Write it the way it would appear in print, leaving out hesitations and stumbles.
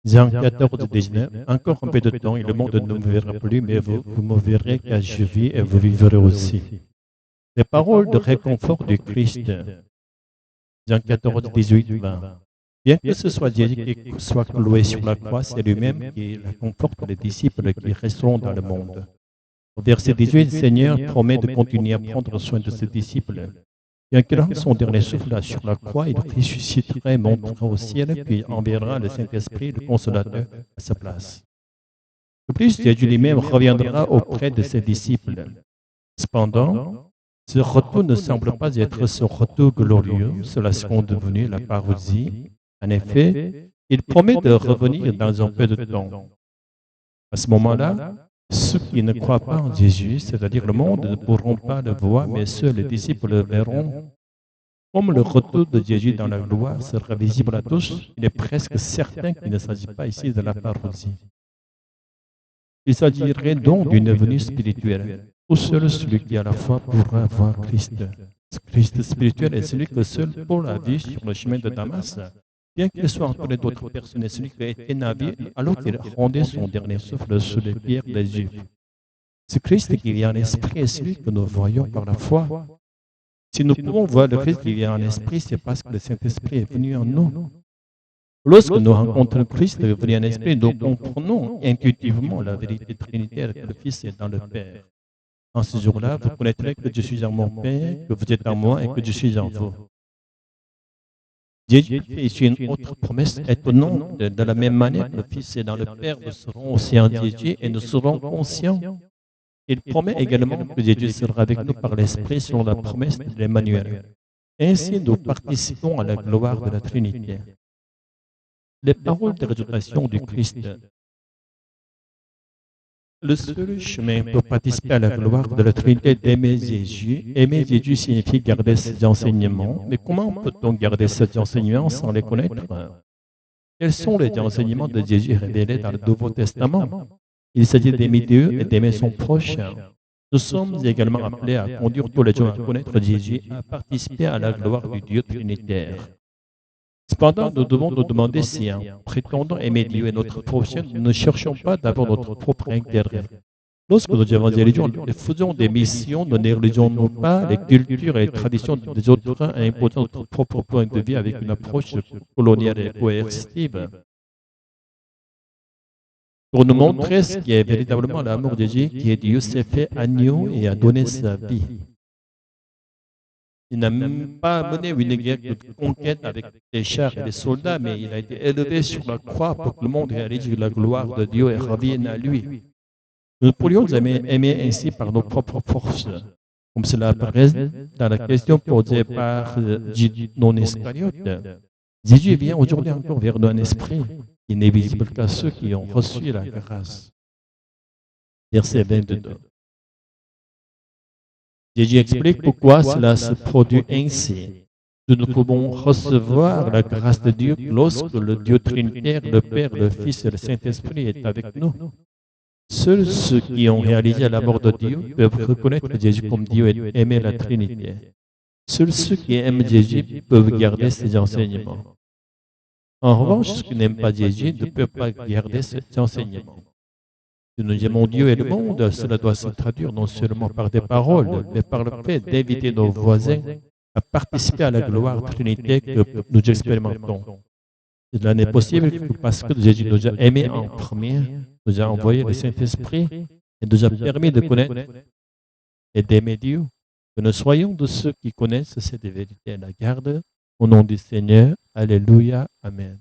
Jean 14, 19. Encore un peu de temps et le monde ne me verra plus, mais vous me verrez car je vis et vous vivrez aussi. Les paroles de réconfort du Christ. Jean 14, 18, 20. Bien que ce soit Jésus qui soit cloué sur la croix, c'est lui-même qui conforte les disciples qui resteront dans le monde. Au verset 18, le Seigneur promet de continuer à prendre soin de ses disciples. Bien qu'il rende son dernier souffle sur la croix, il ressusciterait, montera au ciel, puis enverra le Saint-Esprit, le Consolateur, à sa place. De plus, Jésus lui-même reviendra auprès de ses disciples. Cependant, ce retour ne semble pas être ce retour glorieux, cela seconde devenu la parousie. En effet, il promet de revenir dans un peu de temps. À ce moment-là, ceux qui ne croient pas en Jésus, c'est-à-dire le monde, ne pourront pas le voir, mais seuls les disciples le verront. Comme le retour de Jésus dans la gloire sera visible à tous, il est presque certain qu'il ne s'agit pas ici de la parousie. Il s'agirait donc d'une venue spirituelle, où seul celui qui a la foi pourra voir Christ. Ce Christ spirituel est celui que seul Paul a vu sur le chemin de Damas, bien qu'il soit entouré d'autres personnes, et celui qui a été navié alors qu'il rendait son dernier souffle sur les pierres des Juifs. Ce Christ qui vient en esprit est celui que nous voyons par la foi. Si nous pouvons voir le Christ qui vient en esprit, c'est parce que le Saint-Esprit est venu en nous. Lorsque nous rencontrons Christ venu en esprit, nous comprenons intuitivement la vérité trinitaire que le Fils est dans le Père. En ce jour-là, vous connaîtrez que je suis en mon Père, que vous êtes en moi et que je suis en vous. Jésus fait ici une autre promesse étonnante. De la même manière que le Fils est dans le Père, nous serons aussi en Jésus et nous serons conscients. Il promet également que Jésus sera avec nous par l'Esprit selon la promesse de l'Emmanuel. Ainsi, nous participons à la gloire de la Trinité. Les paroles de résurrection du Christ. Le seul chemin pour participer à la gloire de la Trinité est d'aimer Jésus. Aimer Jésus signifie garder ses enseignements. Mais comment peut-on garder ces enseignements sans les connaître? Quels sont les enseignements de Jésus révélés dans le Nouveau Testament? Il s'agit d'aimer Dieu et d'aimer son prochain. Nous sommes également appelés à conduire tous les gens à connaître Jésus et à participer à la gloire du Dieu trinitaire. Cependant, nous devons nous demander si, en prétendant aimer Dieu et notre prochain, nous ne cherchons pas d'abord notre propre intérêt. Lorsque nous évangélisons, nous faisons des missions, ne négligeons pas les cultures et les traditions des autres en imposant notre propre point de vie avec une approche coloniale et coercitive. Pour nous montrer ce qui est véritablement l'amour de Dieu, qui est Dieu, s'est fait agneau et a donné sa vie. Il n'a même pas mené une guerre de conquête avec des chars et des soldats, mais il a été élevé sur la croix pour que le monde réalise la gloire de Dieu et revienne à lui. Nous pourrions aimer ainsi par nos propres forces, comme cela apparaît dans la question posée par non Iscariote. Jésus vient aujourd'hui encore vers nous en esprit. Il n'est visible qu'à ceux qui ont reçu la grâce. Verset 22. Jésus explique pourquoi cela se produit ainsi. Nous ne pouvons recevoir la grâce de Dieu lorsque le Dieu trinitaire, le Père, le Fils et le Saint-Esprit est avec nous. Seuls ceux qui ont réalisé la mort de Dieu peuvent reconnaître Jésus comme Dieu et aimer la Trinité. Seuls ceux qui aiment Jésus peuvent garder ses enseignements. En revanche, ceux qui n'aiment pas Jésus ne peuvent pas garder ses enseignements. Si nous aimons Dieu et le monde, cela doit se traduire non seulement par des paroles, mais par le fait d'inviter nos voisins à participer à la gloire trinité que nous expérimentons. Cela n'est possible que parce que Jésus nous a aimés en premier, nous a envoyé le Saint-Esprit et nous a permis de connaître et d'aimer Dieu. Que nous soyons de ceux qui connaissent cette vérité et la gardent. Au nom du Seigneur, alléluia, amen.